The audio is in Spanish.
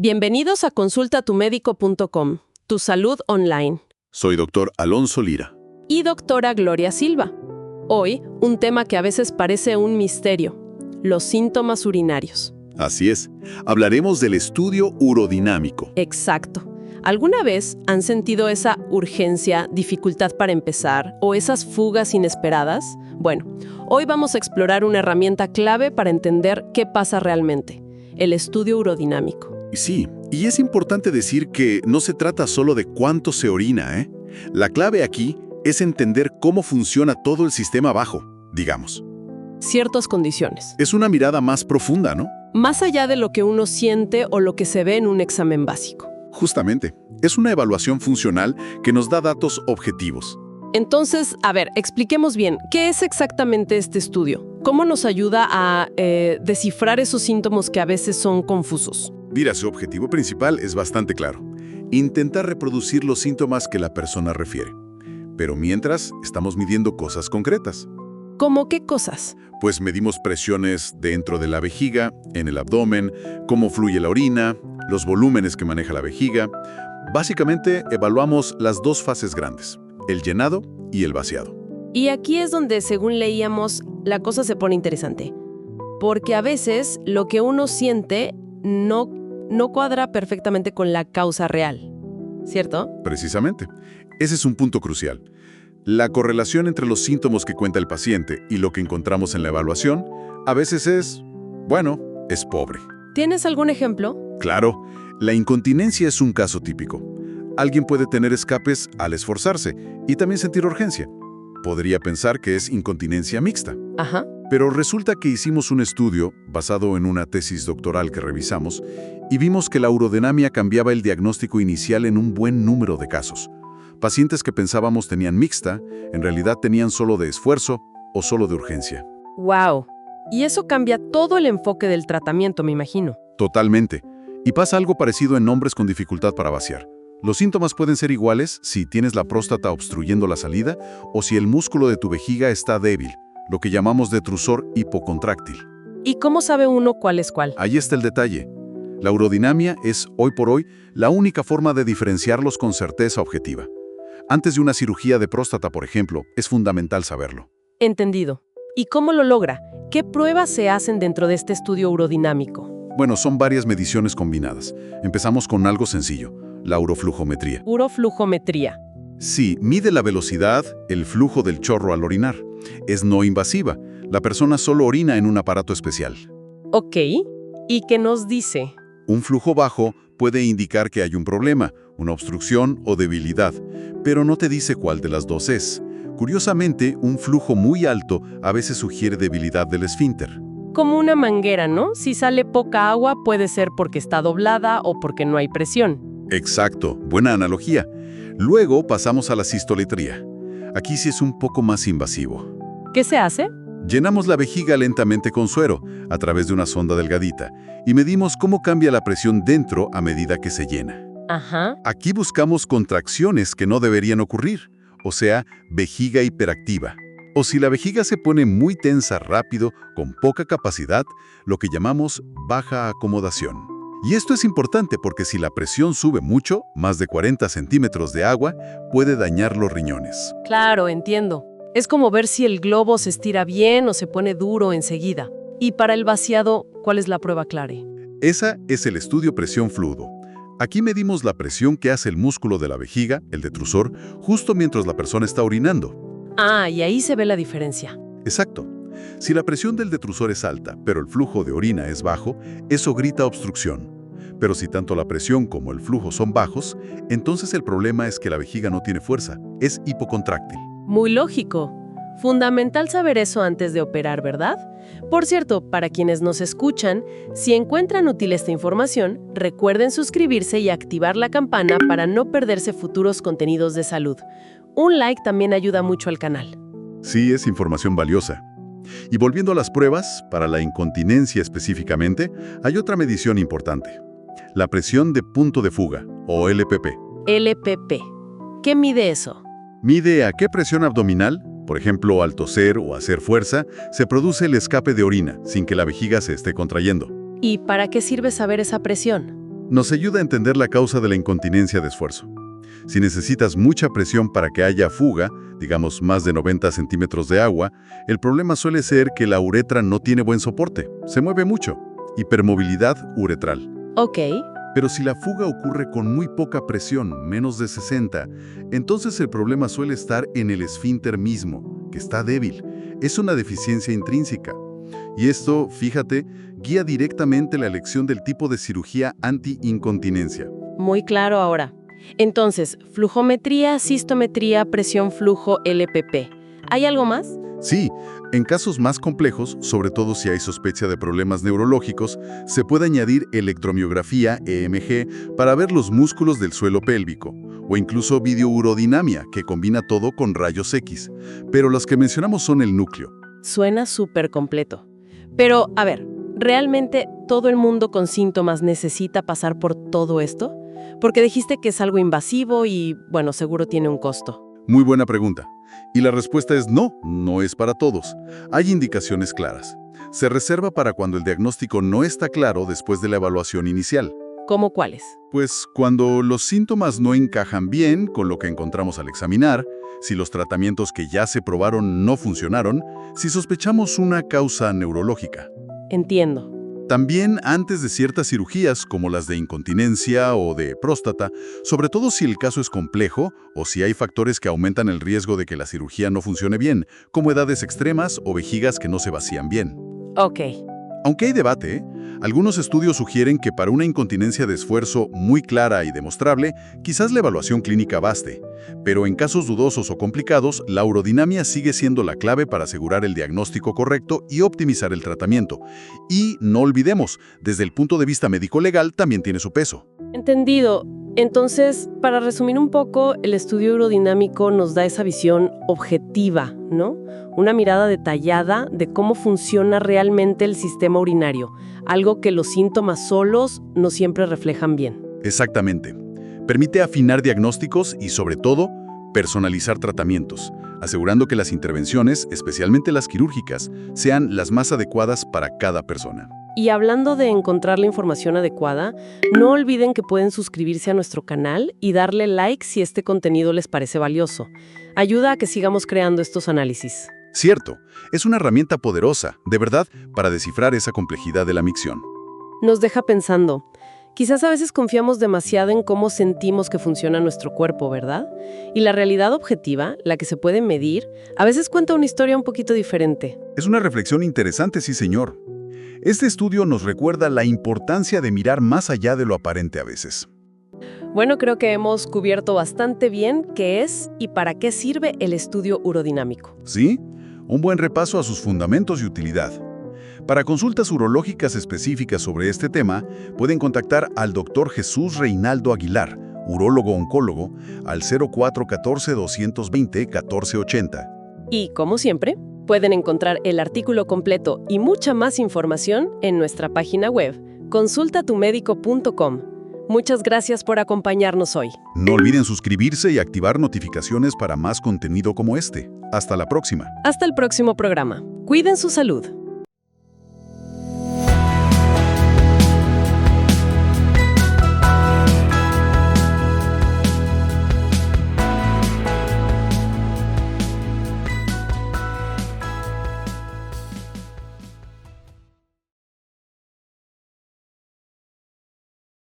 Bienvenidos a consultatumedico.com, tu salud online. Soy doctor Alonso Lira. Y doctora Gloria Silva. Hoy, un tema que a veces parece un misterio, los síntomas urinarios. Así es, hablaremos del estudio urodinámico. Exacto. ¿Alguna vez han sentido esa urgencia, dificultad para empezar o esas fugas inesperadas? Bueno, hoy vamos a explorar una herramienta clave para entender qué pasa realmente, el estudio urodinámico. Sí, y es importante decir que no se trata solo de cuánto se orina, ¿eh? La clave aquí es entender cómo funciona todo el sistema bajo, digamos. Ciertas condiciones. Es una mirada más profunda, ¿no? Más allá de lo que uno siente o lo que se ve en un examen básico. Justamente, es una evaluación funcional que nos da datos objetivos. Entonces, a ver, expliquemos bien, ¿qué es exactamente este estudio? ¿Cómo nos ayuda a descifrar esos síntomas que a veces son confusos? Mira, su objetivo principal es bastante claro. Intentar reproducir los síntomas que la persona refiere. Pero mientras, estamos midiendo cosas concretas. ¿Cómo qué cosas? Pues medimos presiones dentro de la vejiga, en el abdomen, cómo fluye la orina, los volúmenes que maneja la vejiga. Básicamente, evaluamos las dos fases grandes, el llenado y el vaciado. Y aquí es donde, según leíamos, la cosa se pone interesante. Porque a veces lo que uno siente no cuadra perfectamente con la causa real, ¿cierto? Precisamente. Ese es un punto crucial. La correlación entre los síntomas que cuenta el paciente y lo que encontramos en la evaluación a veces es pobre. ¿Tienes algún ejemplo? Claro, la incontinencia es un caso típico. Alguien puede tener escapes al esforzarse y también sentir urgencia. Podría pensar que es incontinencia mixta. Ajá. Pero resulta que hicimos un estudio basado en una tesis doctoral que revisamos y vimos que la urodinamia cambiaba el diagnóstico inicial en un buen número de casos. Pacientes que pensábamos tenían mixta, en realidad tenían solo de esfuerzo o solo de urgencia. ¡Wow! Y eso cambia todo el enfoque del tratamiento, me imagino. Totalmente. Y pasa algo parecido en hombres con dificultad para vaciar. Los síntomas pueden ser iguales si tienes la próstata obstruyendo la salida o si el músculo de tu vejiga está débil, lo que llamamos detrusor hipocontráctil. ¿Y cómo sabe uno cuál es cuál? Ahí está el detalle. La urodinamia es, hoy por hoy, la única forma de diferenciarlos con certeza objetiva. Antes de una cirugía de próstata, por ejemplo, es fundamental saberlo. Entendido. ¿Y cómo lo logra? ¿Qué pruebas se hacen dentro de este estudio urodinámico? Bueno, son varias mediciones combinadas. Empezamos con algo sencillo, la uroflujometría. Uroflujometría. Sí, mide la velocidad, el flujo del chorro al orinar. Es no invasiva. La persona solo orina en un aparato especial. Ok. ¿Y qué nos dice? Un flujo bajo puede indicar que hay un problema, una obstrucción o debilidad, pero no te dice cuál de las dos es. Curiosamente, un flujo muy alto a veces sugiere debilidad del esfínter. Como una manguera, ¿no? Si sale poca agua puede ser porque está doblada o porque no hay presión. Exacto, buena analogía. Luego pasamos a la cistometría. Aquí sí es un poco más invasivo. ¿Qué se hace? Llenamos la vejiga lentamente con suero, a través de una sonda delgadita, y medimos cómo cambia la presión dentro a medida que se llena. Ajá. Aquí buscamos contracciones que no deberían ocurrir, o sea, vejiga hiperactiva. O si la vejiga se pone muy tensa rápido, con poca capacidad, lo que llamamos baja acomodación. Y esto es importante porque si la presión sube mucho, más de 40 centímetros de agua, puede dañar los riñones. Claro, entiendo. Es como ver si el globo se estira bien o se pone duro enseguida. Y para el vaciado, ¿cuál es la prueba clave? Esa es el estudio presión fluido. Aquí medimos la presión que hace el músculo de la vejiga, el detrusor, justo mientras la persona está orinando. Ah, y ahí se ve la diferencia. Exacto. Si la presión del detrusor es alta, pero el flujo de orina es bajo, eso grita obstrucción. Pero si tanto la presión como el flujo son bajos, entonces el problema es que la vejiga no tiene fuerza, es hipocontráctil. Muy lógico. Fundamental saber eso antes de operar, ¿verdad? Por cierto, para quienes nos escuchan, si encuentran útil esta información, recuerden suscribirse y activar la campana para no perderse futuros contenidos de salud. Un like también ayuda mucho al canal. Sí, es información valiosa. Y volviendo a las pruebas, para la incontinencia específicamente, hay otra medición importante. La presión de punto de fuga, o LPP. LPP. ¿Qué mide eso? Mide a qué presión abdominal, por ejemplo, al toser o hacer fuerza, se produce el escape de orina sin que la vejiga se esté contrayendo. ¿Y para qué sirve saber esa presión? Nos ayuda a entender la causa de la incontinencia de esfuerzo. Si necesitas mucha presión para que haya fuga, digamos más de 90 centímetros de agua, el problema suele ser que la uretra no tiene buen soporte, se mueve mucho. Hipermovilidad uretral. Ok. Pero si la fuga ocurre con muy poca presión, menos de 60, entonces el problema suele estar en el esfínter mismo, que está débil. Es una deficiencia intrínseca. Y esto, fíjate, guía directamente la elección del tipo de cirugía anti-incontinencia. Muy claro ahora. Entonces, flujometría, cistometría, presión flujo, LPP. ¿Hay algo más? Sí, en casos más complejos, sobre todo si hay sospecha de problemas neurológicos, se puede añadir electromiografía, EMG, para ver los músculos del suelo pélvico, o incluso videourodinamia, que combina todo con rayos X. Pero los que mencionamos son el núcleo. Suena súper completo. Pero, a ver, ¿realmente todo el mundo con síntomas necesita pasar por todo esto? Porque dijiste que es algo invasivo y, bueno, seguro tiene un costo. Muy buena pregunta. Y la respuesta es no, no es para todos. Hay indicaciones claras. Se reserva para cuando el diagnóstico no está claro después de la evaluación inicial. ¿Cómo cuáles? Pues cuando los síntomas no encajan bien con lo que encontramos al examinar, si los tratamientos que ya se probaron no funcionaron, si sospechamos una causa neurológica. Entiendo. También antes de ciertas cirugías, como las de incontinencia o de próstata, sobre todo si el caso es complejo o si hay factores que aumentan el riesgo de que la cirugía no funcione bien, como edades extremas o vejigas que no se vacían bien. Ok. Aunque hay debate, algunos estudios sugieren que para una incontinencia de esfuerzo muy clara y demostrable, quizás la evaluación clínica baste. Pero en casos dudosos o complicados, la urodinamia sigue siendo la clave para asegurar el diagnóstico correcto y optimizar el tratamiento. Y no olvidemos, desde el punto de vista médico-legal también tiene su peso. Entendido. Entonces, para resumir un poco, el estudio urodinámico nos da esa visión objetiva, ¿no? Una mirada detallada de cómo funciona realmente el sistema urinario, algo que los síntomas solos no siempre reflejan bien. Exactamente. Permite afinar diagnósticos y, sobre todo, personalizar tratamientos, asegurando que las intervenciones, especialmente las quirúrgicas, sean las más adecuadas para cada persona. Y hablando de encontrar la información adecuada, no olviden que pueden suscribirse a nuestro canal y darle like si este contenido les parece valioso. Ayuda a que sigamos creando estos análisis. Cierto, es una herramienta poderosa, de verdad, para descifrar esa complejidad de la micción. Nos deja pensando. Quizás a veces confiamos demasiado en cómo sentimos que funciona nuestro cuerpo, ¿verdad? Y la realidad objetiva, la que se puede medir, a veces cuenta una historia un poquito diferente. Es una reflexión interesante, sí señor. Este estudio nos recuerda la importancia de mirar más allá de lo aparente a veces. Bueno, creo que hemos cubierto bastante bien qué es y para qué sirve el estudio urodinámico. ¿Sí? Un buen repaso a sus fundamentos y utilidad. Para consultas urológicas específicas sobre este tema, pueden contactar al Dr. Jesús Reinaldo Aguilar, urólogo-oncólogo, al 0414-220-1480. Y, como siempre, pueden encontrar el artículo completo y mucha más información en nuestra página web, consultatumedico.com. Muchas gracias por acompañarnos hoy. No olviden suscribirse y activar notificaciones para más contenido como este. Hasta la próxima. Hasta el próximo programa. Cuiden su salud.